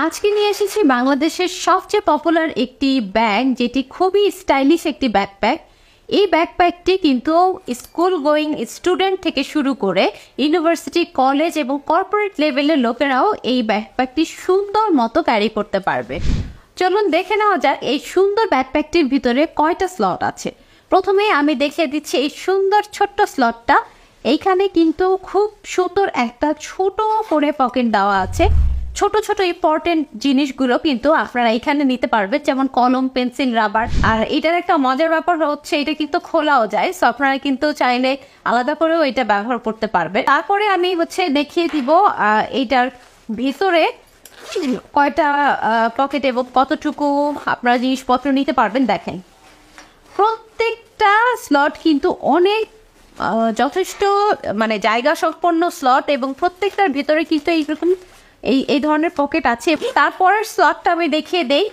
আজকে নিয়ে এসেছি বাংলাদেশের সবচেয়ে পপুলার একটি ব্যাগ, যেটি খুবই স্টাইলিশ একটি ব্যাকপ্যাক। এই ব্যাকপ্যাকটি কিন্তু স্কুল গোয়িং স্টুডেন্ট থেকে শুরু করে ইউনিভার্সিটি, কলেজ এবং কর্পোরেট লেভেলের লোকেরাও এই ব্যাকপ্যাকটি সুন্দর মতো ক্যারি করতে পারবে। চলুন দেখে নেওয়া যাক এই সুন্দর ব্যাকপ্যাকটির ভিতরে কয়টা স্লট আছে। প্রথমে আমি দেখিয়ে দিচ্ছি এই সুন্দর ছোট্ট স্লটটা। এইখানে কিন্তু খুব সুন্দর একটা ছোট করে পকেট দেওয়া আছে। ছোট ছোট ইম্পর্টেন্ট জিনিসগুলো কিন্তু আপনারা এখানে নিতে পারবেন, যেমন কলম, পেন্সিল, রাবার। আর এটার একটা মজার ব্যাপার হচ্ছে এটা কিন্তু খোলাও যায়, সো আপনারা কিন্তু চাইলে আলাদা করেও এটা ব্যবহার করতে পারবেন। তারপরে আমি দেখিয়ে দিব এইটার ভিতরে কয়টা পকেট এবং কতটুকু আপনারা জিনিসপত্র নিতে পারবেন। দেখেন, প্রত্যেকটা স্লট কিন্তু অনেক যথেষ্ট জায়গা সম্পন্ন স্লট, এবং প্রত্যেকটার ভিতরে কিন্তু এইরকম এই ধরনের পকেট আছে। তারপরের স্লটটা আমি দেখিয়ে দেই।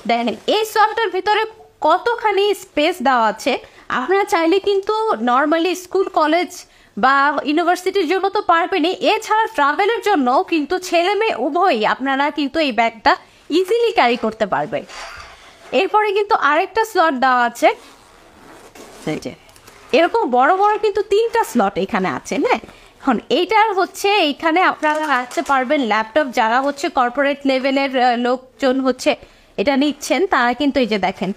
দেখেন এই স্লটটার ভিতরে কতখানি স্পেস দেওয়া আছে। আপনারা চাইলে কিন্তু নর্মালি স্কুল, কলেজ বা ইউনিভার্সিটির জন্য তো পারবেনই, এছাড়া ট্রাভেলের জন্য কিন্তু ছেলে মেয়ে উভয়ই আপনারা কিন্তু এই ব্যাগটা ইজিলি ক্যারি করতে পারবেন। এরপরে কিন্তু আরেকটা স্লট দেওয়া আছে, এরকম বড় বড় কিন্তু 3টা স্লট এখানে আছে। হ্যাঁ, এখন এইটার এইখানে আপনারা রাখতে পারবেন ল্যাপটপ। যারা কর্পোরেট লেভেলের লোকজন এটা নিচ্ছেন, তারা কিন্তু এই যে দেখেন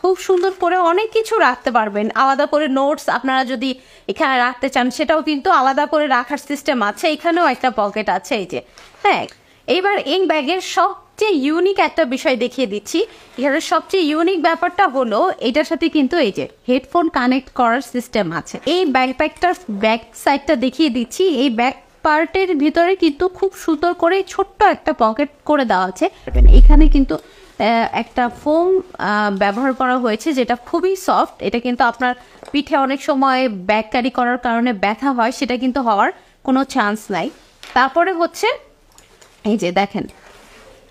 খুব সুন্দর করে অনেক কিছু রাখতে পারবেন। আলাদা করে নোটস আপনারা যদি এখানে রাখতে চান, সেটাও কিন্তু আলাদা করে রাখার সিস্টেম আছে। এখানেও একটা পকেট আছে এই যে। হ্যাঁ, এইবার এই ব্যাগের সবচেয়ে ইউনিক একটা বিষয় দেখিয়ে দিচ্ছি। এখানে সবচেয়ে ইউনিক ব্যাপারটা হলো এটার সাথে কিন্তু এই যে হেডফোন কানেক্ট করার সিস্টেম আছে। এই ব্যাকপ্যাকটার ব্যাক সাইডটা দেখিয়ে দিচ্ছি। এই ব্যাক পার্টের ভিতরে কিন্তু খুব সুন্দর করে ছোট্ট একটা পকেট করে দেওয়া আছে। এখানে কিন্তু একটা ফোম ব্যবহার করা হয়েছে, যেটা খুবই সফট। এটা কিন্তু আপনার পিঠে অনেক সময় ব্যাগ ক্যারি করার কারণে ব্যথা হয়, সেটা কিন্তু হওয়ার কোনো চান্স নাই। তারপরে এই যে দেখেন,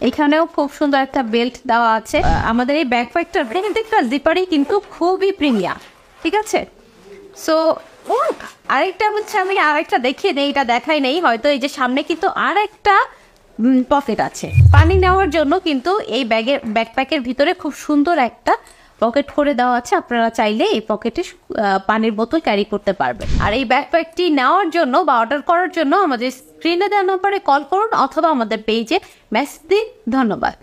এখানেও খুব সুন্দর একটা বেল্ট দেওয়া আছে। আমাদের এই ব্যাকপ্যাকটার প্রত্যেকটা জিপারই কিন্তু খুবই প্রিমিয়াম, ঠিক আছে। সো আরেকটা আমি আরেকটা দেখিয়ে নেই, এটা দেখাই নেই হয়তো। এই যে সামনে কিন্তু আরেকটা পকেট আছে পানি নেওয়ার জন্য, কিন্তু এই ব্যাকপ্যাকের ভিতরে খুব সুন্দর একটা পকেট করে দেওয়া আছে। আপনারা চাইলে এই পকেটে পানির বোতল ক্যারি করতে পারবেন। আর এই ব্যাকপ্যাকটি নেওয়ার জন্য বা অর্ডার করার জন্য আমাদের স্ক্রিনে দেওয়া নম্বরে কল করুন, অথবা আমাদের পেজে মেসেজ দিন। ধন্যবাদ।